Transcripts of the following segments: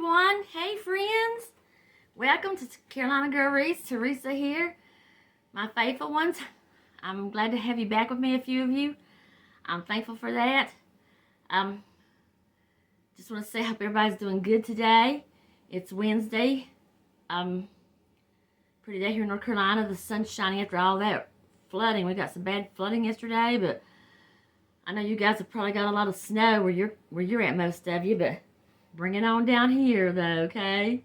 everyone. Hey friends. Welcome to Carolina Girl Wreath. Teresa here. My faithful ones. I'm glad to have you back with me, a few of you. I'm thankful for that. Just want to say I hope everybody's doing good today. It's Wednesday. Pretty day here in North Carolina. The sun's shining after all that flooding. We got some bad flooding yesterday, but I know you guys have probably got a lot of snow where you're at, most of you, but bring it on down here, though, okay?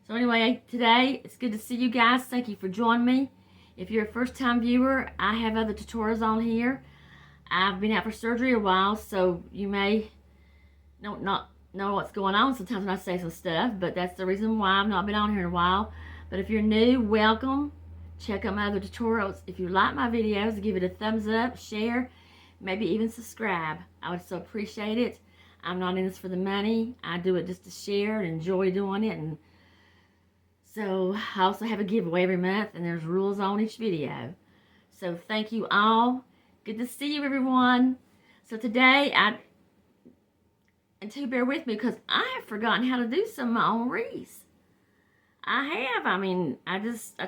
So anyway, today, it's good to see you guys. Thank you for joining me. If you're a first-time viewer, I have other tutorials on here. I've been out for surgery a while, so you may not know what's going on sometimes when I say some stuff, but that's the reason why I've not been on here in a while. But if you're new, welcome. Check out my other tutorials. If you like my videos, give it a thumbs up, share, maybe even subscribe. I would so appreciate it. I'm not in this for the money. I do it just to share and enjoy doing it. And so I also have a giveaway every month, and there's rules on each video. So thank you all. Good to see you, everyone. So today, and to bear with me because I have forgotten how to do some of my own wreaths. I have. I mean, I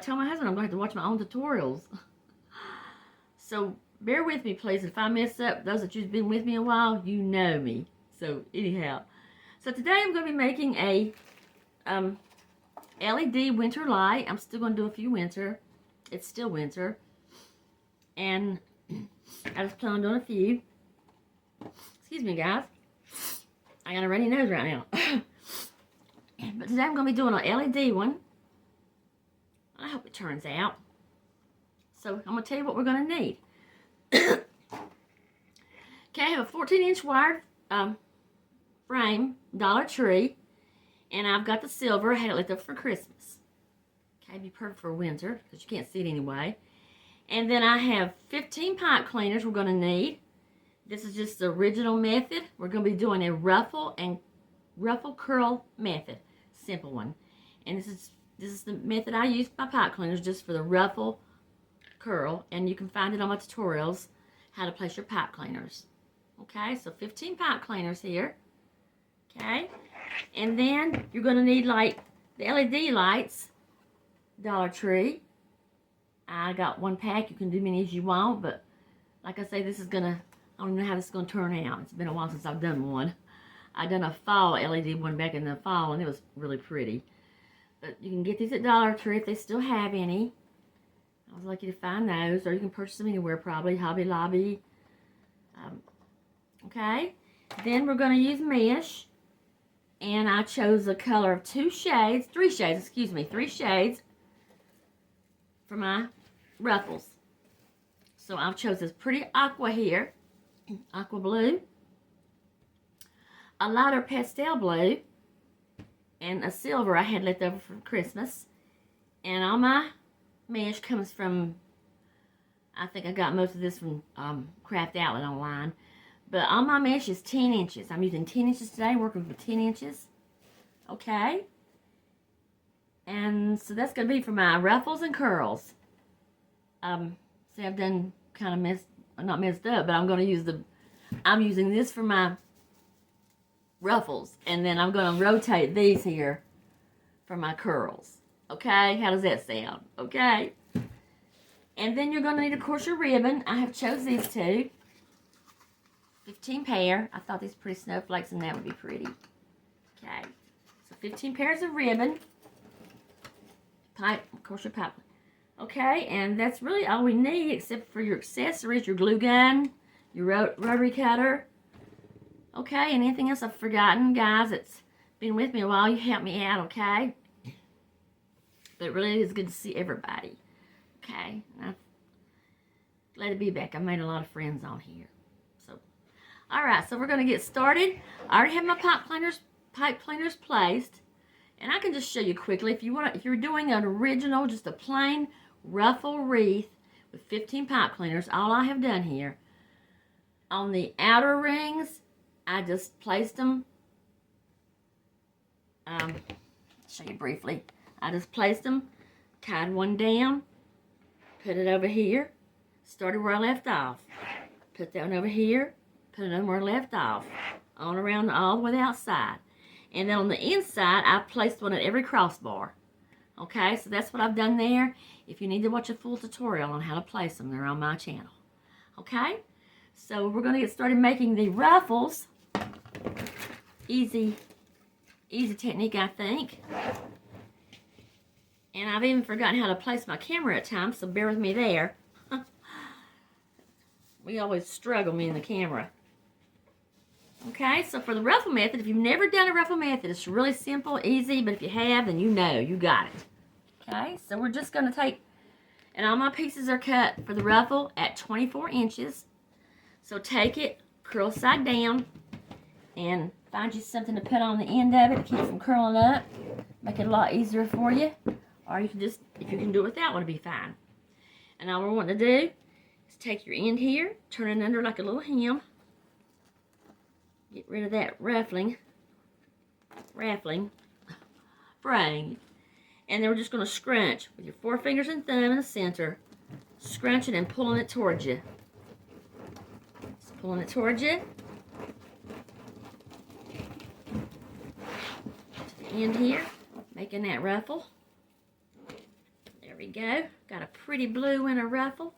tell my husband I'm going to have to watch my own tutorials. So bear with me, please. If I mess up, those that you've been with me a while, you know me. So anyhow, so today I'm going to be making a LED winter light. I'm still going to do a few winter. It's still winter. And I just plan on doing a few. Excuse me, guys. I got a runny nose right now. But today I'm going to be doing an LED one. I hope it turns out. So I'm going to tell you what we're going to need. Okay, I have a 14-inch wire frame, Dollar Tree, and I've got the silver. I had it left up for Christmas. Okay, it'd be perfect for winter because you can't see it anyway. And then I have 15 pipe cleaners we're going to need. This is just the original method. We're going to be doing a ruffle curl method, simple one. And this is the method I use for my pipe cleaners, just for the ruffle curl, and you can find it on my tutorials how to place your pipe cleaners. Okay, so 15 pipe cleaners here. Okay, and then you're going to need like the LED lights, Dollar Tree. I got one pack. You can do many as you want, but like I say, this is gonna, I don't know how this is gonna turn out. It's been a while since I've done one. I done a fall LED one back in the fall, and it was really pretty. But you can get these at Dollar Tree if they still have any. I was lucky to find those, or you can purchase them anywhere, probably Hobby Lobby. Okay, then we're going to use mesh, and I chose a color of three shades for my ruffles. So I've chose this pretty aqua here, aqua blue, a lighter pastel blue, and a silver I had left over from Christmas. And all my mesh comes from, I think I got most of this from Craft Outlet online. But all my mesh is 10 inches. I'm using 10 inches today, working with 10 inches. Okay. And so that's going to be for my ruffles and curls. See, I've done kind of not messed up, but I'm going to use I'm using this for my ruffles. And then I'm going to rotate these here for my curls. Okay, how does that sound? Okay. And then you're going to need, of course, your ribbon. I have chose these two. 15 pair. I thought these pretty snowflakes and that would be pretty. Okay. So 15 pairs of ribbon. Pipe, of course, your pipe. Okay, and that's really all we need except for your accessories, your glue gun, your rotary cutter. Okay, and anything else I've forgotten, guys, it's been with me a while. You help me out, okay? But it really is good to see everybody. Okay, I'm glad to be back. I made a lot of friends on here. So, all right, so we're going to get started. I already have my pipe cleaners placed, and I can just show you quickly if you're doing an original, just a plain ruffle wreath with 15 pipe cleaners. All I have done here on the outer rings, I just placed them. Show you briefly. I just placed them, tied one down, put it over here, started where I left off. Put that one over here, put another where I left off, on around all the way outside. And then on the inside, I've placed one at every crossbar. Okay, so that's what I've done there. If you need to watch a full tutorial on how to place them, they're on my channel. Okay, so we're going to get started making the ruffles. Easy technique, I think. And I've even forgotten how to place my camera at times, so bear with me there. We always struggle, me and the camera. Okay, so for the ruffle method, if you've never done a ruffle method, it's really simple, easy, but if you have, then you know, you got it. Okay, so we're just going to take, and all my pieces are cut for the ruffle at 24 inches. So take it, curl side down, and find you something to put on the end of it to keep it from curling up. Make it a lot easier for you. Or you can just, if you can do it without one, it'll be fine. And all we're wanting to do is take your end here, turn it under like a little hem. Get rid of that raffling, fraying. And then we're just going to scrunch with your forefingers and thumb in the center. Scrunching and pulling it towards you. Just pulling it towards you. To the end here, making that ruffle. There we go. Got a pretty blue in a ruffle.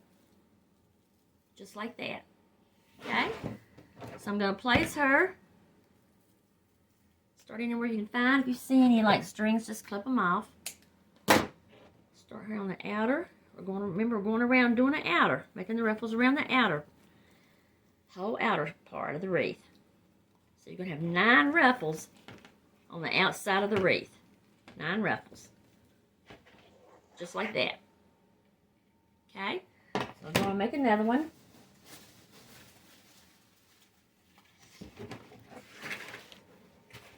Just like that. Okay? So I'm going to place her. Start anywhere you can find. If you see any like strings, just clip them off. Start her on the outer. Remember, we're going around doing the outer, making the ruffles around the outer, whole outer part of the wreath. So you're going to have 9 ruffles on the outside of the wreath. 9 ruffles. Just like that. Okay? So I'm going to make another one.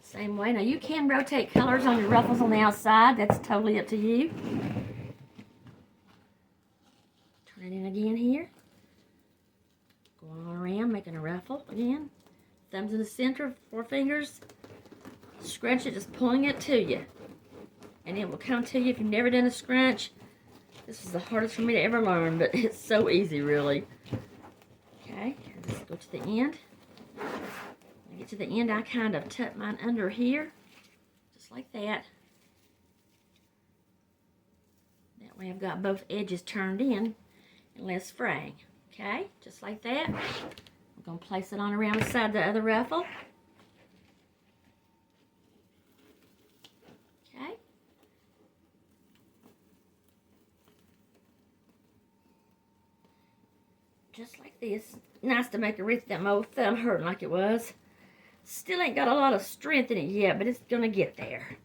Same way. Now you can rotate colors on your ruffles on the outside. That's totally up to you. Turn it in again here. Going on around, making a ruffle again. Thumbs in the center, forefingers. Scrunch it, just pulling it to you. And it will come to you if you've never done a scrunch. This is the hardest for me to ever learn, but it's so easy, really. Okay, let's go to the end. When I get to the end, I kind of tuck mine under here, just like that. That way I've got both edges turned in and less fraying. Okay, just like that. I'm going to place it on around the side of the other ruffle. Okay. Just like this. Nice to make a wreath that my old thumb hurting like it was. Still ain't got a lot of strength in it yet, but it's going to get there.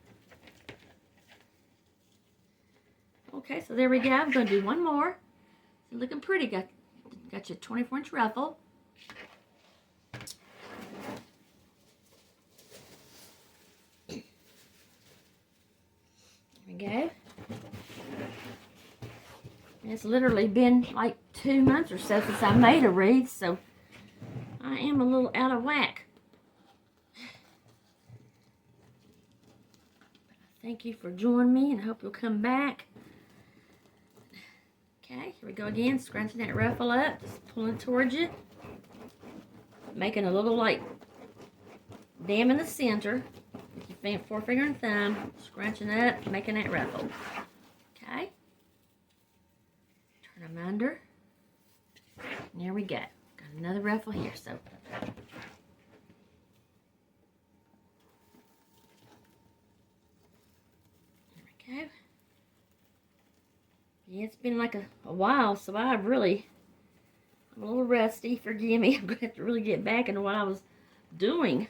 Okay, so there we go. I'm going to do one more. It's looking pretty. Got your 24-inch ruffle. There we go. And it's literally been like 2 months or so since I made a wreath, so I am a little out of whack. Thank you for joining me, and I hope you'll come back. Okay, here we go again, scrunching that ruffle up, just pulling towards you. Making a little, like, dam in the center with your forefinger and thumb, scrunching up, making that ruffle. Okay. Turn them under. And there we go. Got another ruffle here, so. There we go. Yeah, it's been like a while, so I'm a little rusty. Forgive me. I'm going to have to really get back into what I was doing.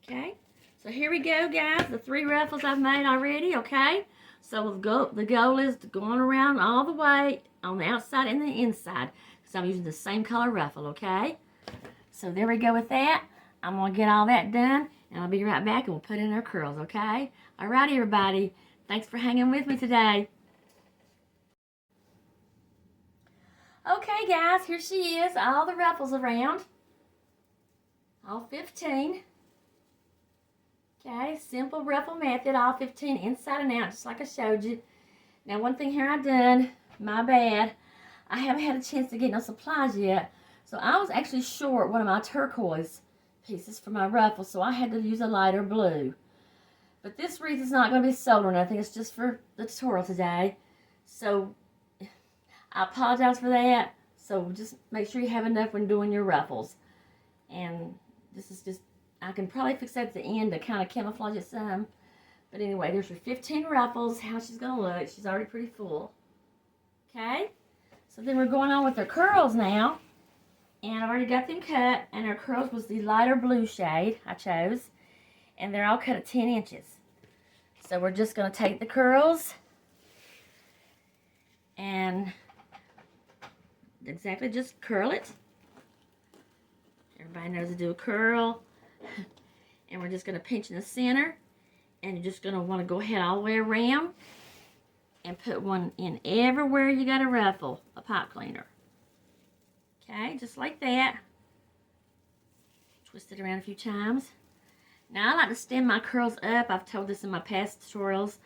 Okay, so here we go, guys. The 3 ruffles I've made already, okay? So the goal is to go on around all the way on the outside and the inside, because I'm using the same color ruffle, okay? So there we go with that. I'm going to get all that done, and I'll be right back, and we'll put in our curls, okay? All right, everybody. Thanks for hanging with me today. Okay, guys, here she is. All the ruffles around. All 15. Okay, simple ruffle method. All 15 inside and out, just like I showed you. Now, one thing here I done, my bad. I haven't had a chance to get no supplies yet. So I was actually short one of my turquoise pieces for my ruffle, so I had to use a lighter blue. But this wreath is not going to be sold or nothing. It's just for the tutorial today. So I apologize for that. So just make sure you have enough when doing your ruffles. And this is just, I can probably fix that at the end to kind of camouflage it some. But anyway, there's your 15 ruffles, how she's going to look. She's already pretty full. Okay? So then we're going on with her curls now. And I've already got them cut. And her curls was the lighter blue shade I chose. And they're all cut at 10 inches. So we're just going to take the curls and exactly just curl it. Everybody knows to do a curl. And we're just going to pinch in the center. And you're just going to want to go ahead all the way around and put one in everywhere you got a ruffle, a pipe cleaner. Okay, just like that. Twist it around a few times. Now I like to stand my curls up. I've told this in my past tutorials.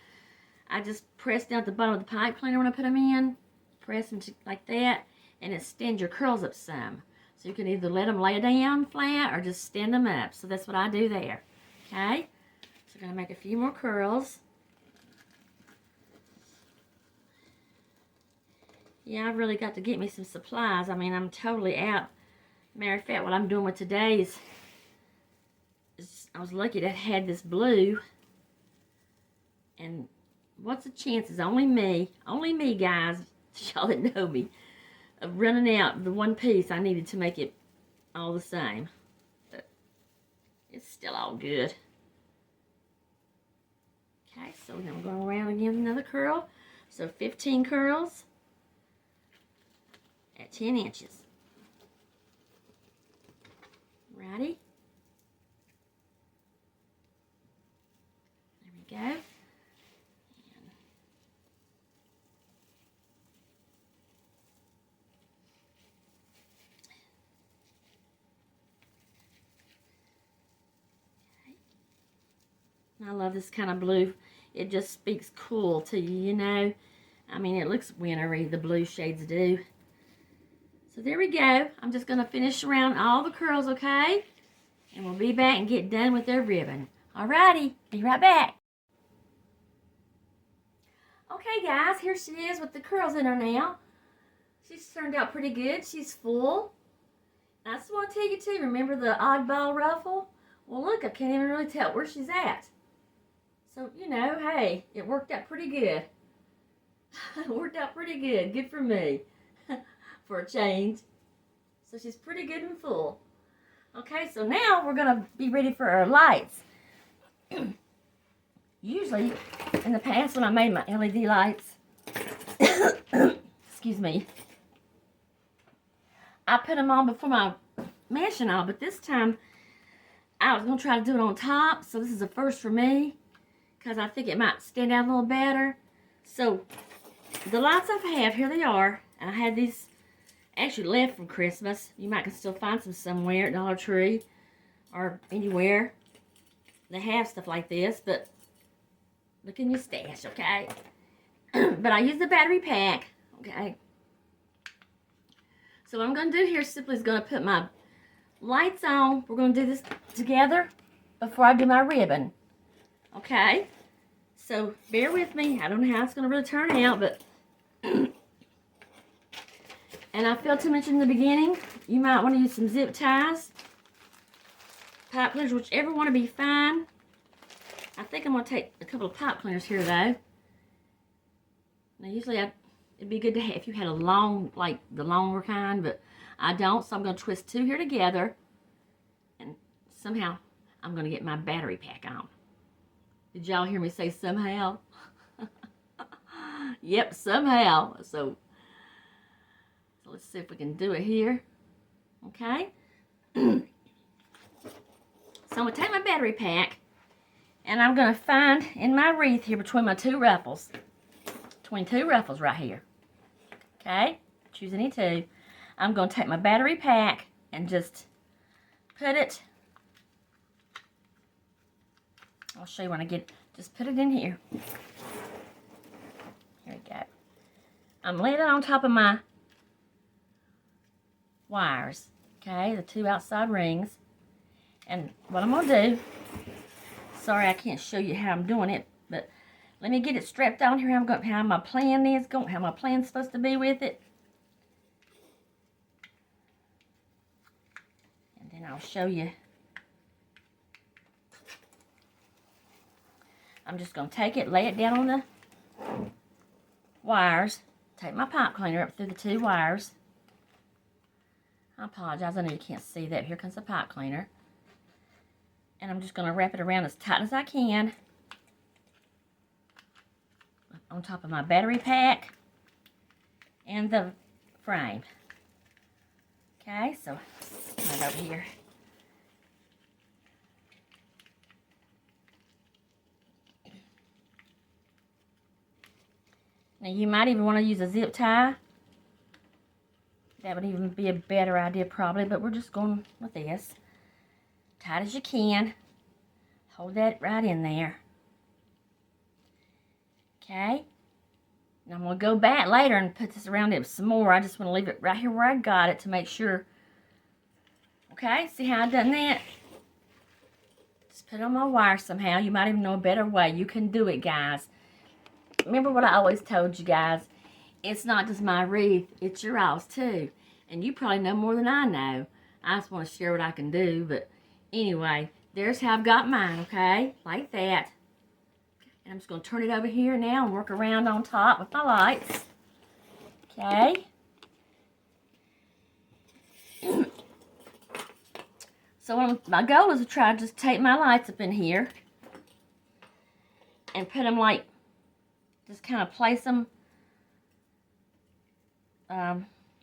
I just press down at the bottom of the pipe cleaner when I put them in. Press them like that. And it stands your curls up some. So you can either let them lay down flat or just stand them up. So that's what I do there. Okay? So I'm going to make a few more curls. Yeah, I've really got to get me some supplies. I mean, I'm totally out. Matter of fact, what I'm doing with today's is I was lucky that I had this blue. And what's the chances? Only me, guys, y'all that know me, of running out the one piece I needed to make it all the same. But it's still all good. Okay, so now I'm going around again with another curl. So 15 curls at 10 inches. Ready? There we go. I love this kind of blue. It just speaks cool to you, you know. I mean, it looks wintry, the blue shades do. So there we go. I'm just going to finish around all the curls, okay? And we'll be back and get done with their ribbon. Alrighty, be right back. Okay, guys, here she is with the curls in her now. She's turned out pretty good. She's full. I just want to tell you, too, remember the oddball ruffle? Well, look, I can't even really tell where she's at. So, you know, hey, it worked out pretty good. It worked out pretty good. Good for me. For a change. So she's pretty good and full. Okay, so now we're going to be ready for our lights. Usually, in the past when I made my LED lights, excuse me, I put them on before my mansion on, but this time I was going to try to do it on top, so this is a first for me, because I think it might stand out a little better. So, the lights I have, here they are, and I had these actually left from Christmas. You might can still find some somewhere at Dollar Tree or anywhere. They have stuff like this, but look in your stash, okay? But I use the battery pack, okay? So what I'm going to do here simply is going to put my lights on. We're going to do this together before I do my ribbon, okay? So bear with me. I don't know how it's going to really turn out, but... And I failed to mention in the beginning, you might want to use some zip ties, pipe cleaners, whichever one to be fine. I think I'm going to take a couple of pipe cleaners here, though. Now, usually it'd be good to have if you had a long, like the longer kind, but I don't, so I'm going to twist two here together, and somehow I'm going to get my battery pack on. Did y'all hear me say somehow? Yep, somehow. So let's see if we can do it here. Okay. So I'm going to take my battery pack, and I'm going to find in my wreath here between my two ruffles. Between two ruffles right here. Okay. Choose any two. I'm going to take my battery pack and just put it. I'll show you when I get it. Just put it in here. Here we go. I'm laying it on top of my wires, okay, the two outside rings, And what I'm going to do, sorry I can't show you how I'm doing it, but let me get it strapped on here. How my plan is going, how my plan's supposed to be with it. And then I'll show you. I'm just going to take it, lay it down on the wires, take my pipe cleaner up through the 2 wires. I apologize, I know you can't see that. Here comes the pipe cleaner. And I'm just going to wrap it around as tight as I can on top of my battery pack and the frame. Okay, so come over here. Now you might even want to use a zip tie. That would even be a better idea probably, but we're just going with this. Tight as you can. Hold that right in there. Okay. Now I'm going to go back later and put this around it some more. I just want to leave it right here where I got it to make sure. Okay, see how I've done that? Just put it on my wire somehow. You might even know a better way. You can do it, guys. Remember what I always told you guys. It's not just my wreath, it's your all's too. And you probably know more than I know. I just want to share what I can do. But anyway, there's how I've got mine, okay? Like that. And I'm just going to turn it over here now and work around on top with my lights. Okay? So my goal is to try to just take my lights up in here and put them like, just kind of place them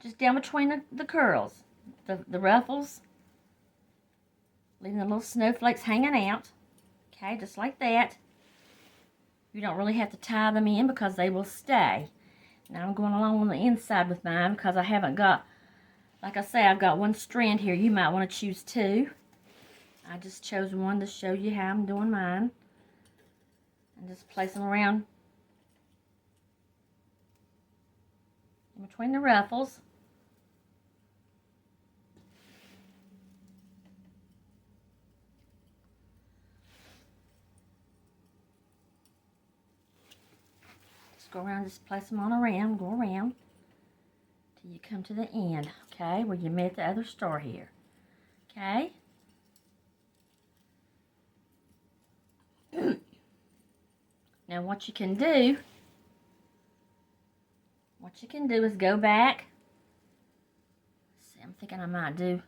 just down between the curls, the ruffles, leaving the little snowflakes hanging out. Okay, just like that. You don't really have to tie them in because they will stay. Now I'm going along on the inside with mine because I haven't got, like I say, I've got 1 strand here. You might want to choose 2. I just chose 1 to show you how I'm doing mine. And just place them around in between the ruffles. Go around, just place them on around, go around till you come to the end, okay, where you met the other star here, okay? Now what you can do is go back. Let's see, I'm thinking I might do,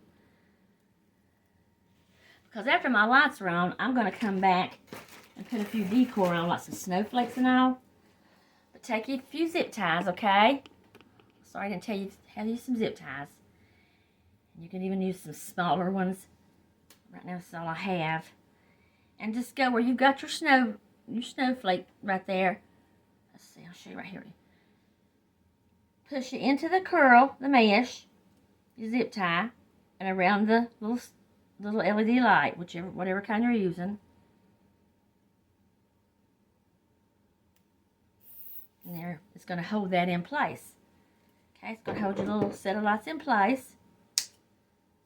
because after my lights are on, I'm going to come back and put a few decor on, like some snowflakes and all. Take you a few zip ties, okay? Sorry I didn't tell you how to use some zip ties. You can even use some smaller ones. Right now that's all I have. And just go where you've got your snowflake right there. Let's see, I'll show you right here. Push it into the curl, the mesh, your zip tie, and around the little LED light, whatever kind you're using. And there, it's going to hold that in place. Okay, it's going to hold your little set of lights in place.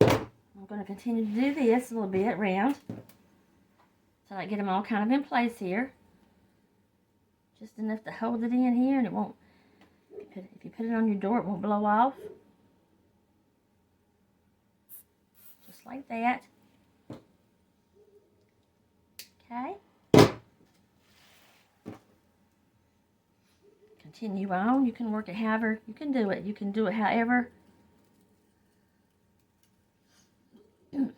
I'm going to continue to do this a little bit round. So I get them all kind of in place here. Just enough to hold it in here, and it won't, if you put it on your door, it won't blow off. Just like that. Okay. Continue on. You can work it however you can do it. You can do it however. Right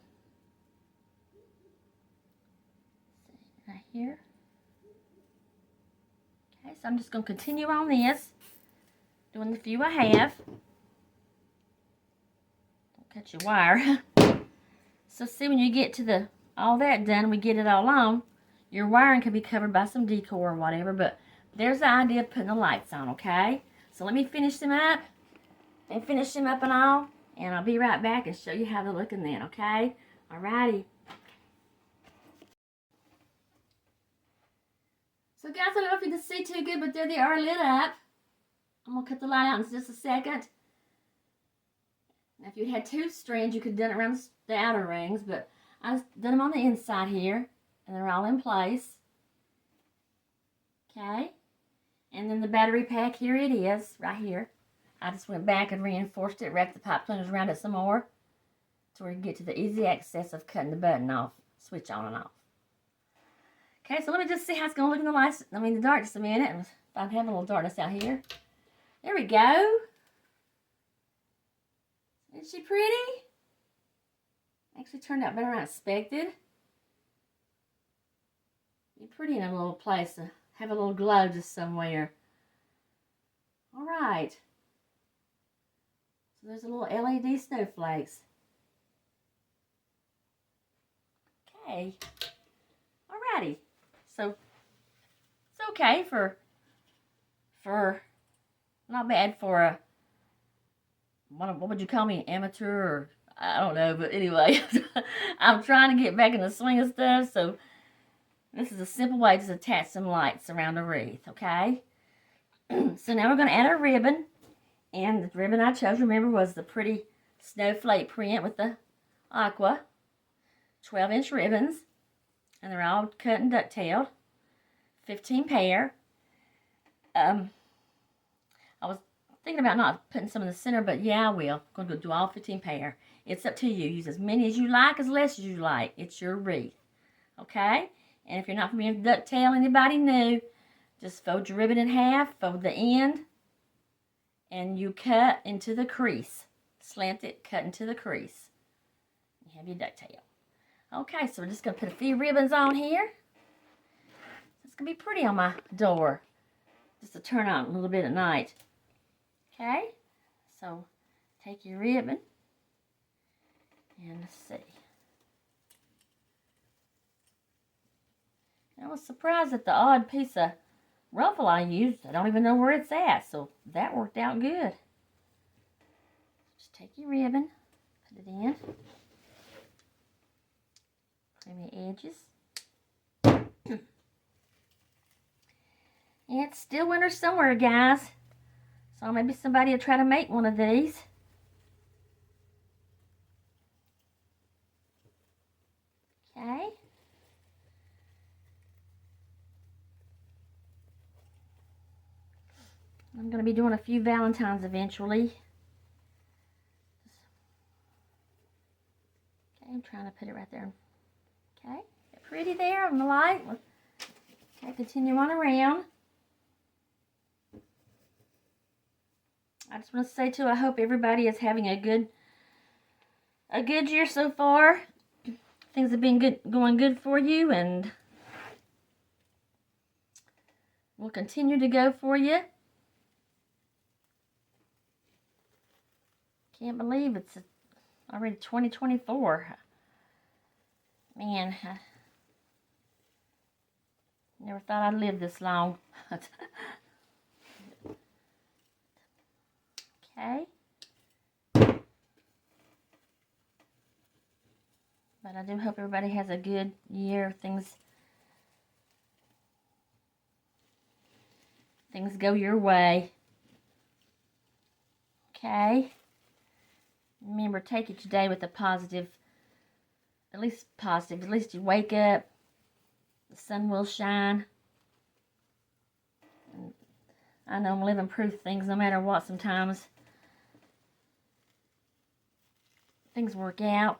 here. Okay, so I'm just going to continue on this, doing the few I have. Don't cut your wire. So see, when you get to all that done, we get it all on, your wiring can be covered by some decor or whatever, but there's the idea of putting the lights on, okay? So let me finish them up and all, and I'll be right back and show you how they're looking then, okay? Alrighty. So guys, I don't know if you can see too good, but there they are lit up. I'm going to cut the light out in just a second. Now if you had 2 strands, you could have done it around the outer rings, but I just done them on the inside here, and they're all in place. Okay, and then the battery pack, here it is, right here. I just went back and reinforced it, wrapped the pipe cleaners around it some more, to where you get to the easy access of cutting the button off, switch on and off. Okay, so let me just see how it's going to look in the lights, the dark, just a minute. And if I'm having a little darkness out here. There we go. Isn't she pretty? Actually turned out better than I expected. Be pretty in a little place to have a little glow just somewhere. All right. So there's a little LED snowflakes. Okay. Alrighty. So it's okay for not bad for a, what would you call me, amateur, or I don't know, but anyway, I'm trying to get back in the swing of stuff, so this is a simple way to attach some lights around a wreath, okay? So now we're going to add our ribbon, and the ribbon I chose, remember, was the pretty snowflake print with the aqua, 12-inch ribbons, and they're all cut and ducktailed, 15 pair. I was thinking about not putting some in the center, but yeah, I will. I'm going to do all 15 pair. It's up to you. Use as many as you like, as less as you like. It's your wreath. Okay? And if you're not familiar with ducktail, anybody new, just fold your ribbon in half, fold the end, and you cut into the crease. Slant it, cut into the crease. You have your ducktail. Okay, so we're just going to put a few ribbons on here. It's going to be pretty on my door. Just to turn on a little bit at night. Okay, so take your ribbon and let's see. I was surprised at the odd piece of ruffle I used. I don't even know where it's at, so that worked out good. Just take your ribbon, put it in, trim the edges. It's still winter somewhere, guys. So maybe somebody will try to make one of these. Okay. I'm going to be doing a few Valentines eventually. Okay, I'm trying to put it right there. Okay, pretty there on the light. Okay, continue on around. I just want to say too, I hope everybody is having a good year so far. Things have been going good for you, and will continue to go for you. Can't believe it's already 2024. Man, I never thought I'd live this long. Okay. But I do hope everybody has a good year. Things go your way. Okay. Remember, take each day with a positive, at least positive. At least you wake up, the sun will shine. And I know I'm living proof things no matter what sometimes. Things work out.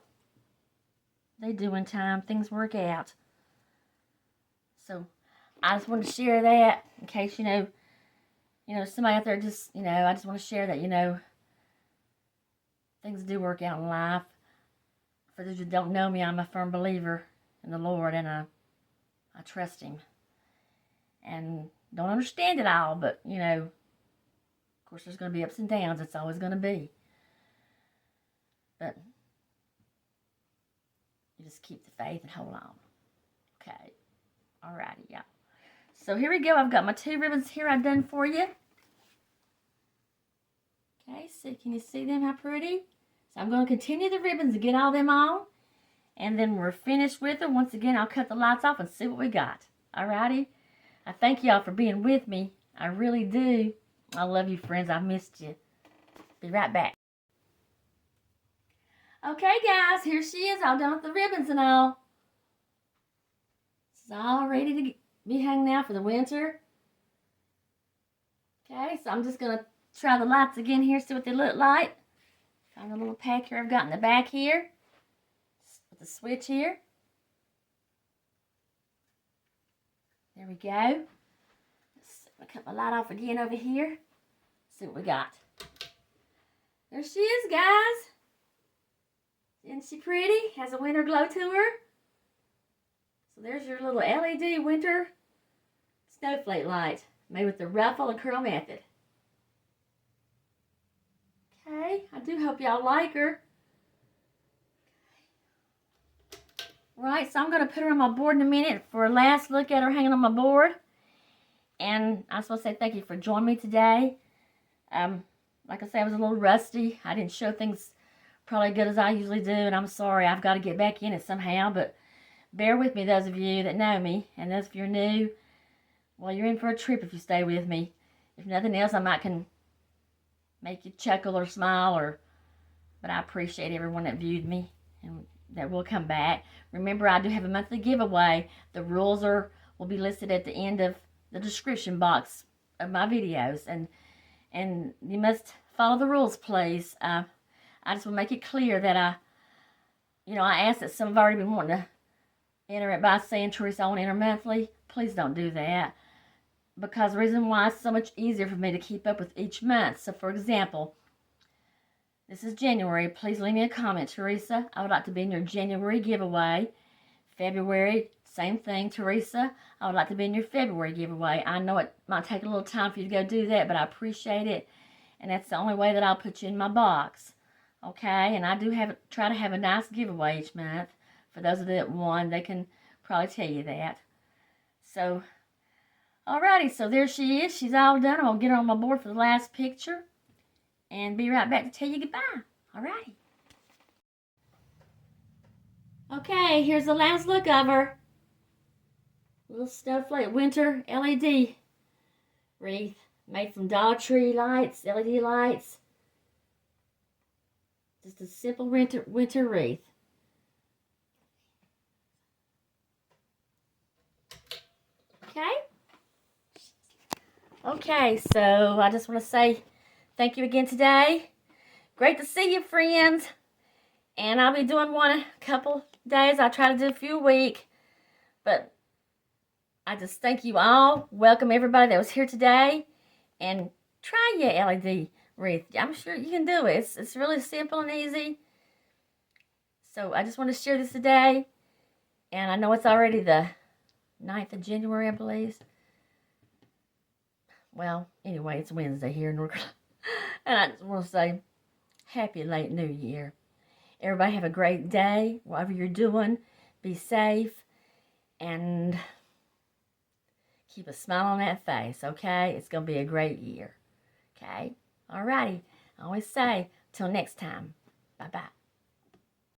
They do in time. Things work out. So I just want to share that in case, somebody out there just, I just want to share that, things do work out in life. For those who don't know me, I'm a firm believer in the Lord, and I trust Him. And don't understand it all, but, of course there's going to be ups and downs. It's always going to be. But you just keep the faith and hold on. Okay. Alrighty, y'all. So here we go. I've got my 2 ribbons here I've done for you. Okay, so can you see them, how pretty? So I'm going to continue the ribbons to get all them on. And then we're finished with them. Once again, I'll cut the lights off and see what we got. Alrighty? I thank y'all for being with me. I really do. I love you, friends. I've missed you. Be right back. Okay, guys, here she is, all done with the ribbons and all. It's all ready to be hung now for the winter. Okay, so I'm just going to try the lights again here, see what they look like. Find a little pack here I've got in the back here. With the switch here. There we go. I'll cut my light off again over here. See what we got. There she is, guys. Isn't she pretty? Has a winter glow to her. So there's your little LED winter snowflake light made with the Ruffle and curl method. Okay, I do hope y'all like her. Right, so I'm going to put her on my board in a minute for a last look at her hanging on my board. And I just want to say thank you for joining me today. Like I said, I was a little rusty. I didn't show things probably good as I usually do, and I'm sorry. I've got to get back in it somehow, but bear with me, those of you that know me. And those of you who are new, well, you're in for a trip if you stay with me. If nothing else, I might can make you chuckle or smile, but I appreciate everyone that viewed me and that will come back. Remember, I do have a monthly giveaway. The rules will be listed at the end of the description box of my videos, and you must follow the rules, please. I just want to make it clear that I ask that some have already been wanting to enter it by saying, Teresa, I want to enter monthly. Please don't do that, because the reason why it's so much easier for me to keep up with each month. So, for example, this is January. Please leave me a comment, Teresa. I would like to be in your January giveaway. February, same thing, Teresa. I would like to be in your February giveaway. I know it might take a little time for you to go do that, but I appreciate it. And that's the only way that I'll put you in my box. Okay? And I do try to have a nice giveaway each month. For those of you that won, they can probably tell you that. So, alrighty. So there she is. She's all done. I'm going to get her on my board for the last picture. And be right back to tell you goodbye. Alrighty. Okay, here's the last look of her. Little snowflake winter LED wreath made from Dollar Tree lights, LED lights. Just a simple winter wreath. Okay? Okay, so I just want to say thank you again today. Great to see you, friends. And I'll be doing one a couple days. I try to do a few a week. But I just thank you all. Welcome everybody that was here today. And try your LED wreath. I'm sure you can do it. It's really simple and easy. So I just want to share this today. And I know it's already the 9th of January, I believe. Well, anyway, it's Wednesday here in North Carolina. And I just want to say, Happy late New Year. Everybody have a great day, whatever you're doing. Be safe. And keep a smile on that face, okay? It's going to be a great year, okay? Alrighty. I always say, till next time. Bye-bye.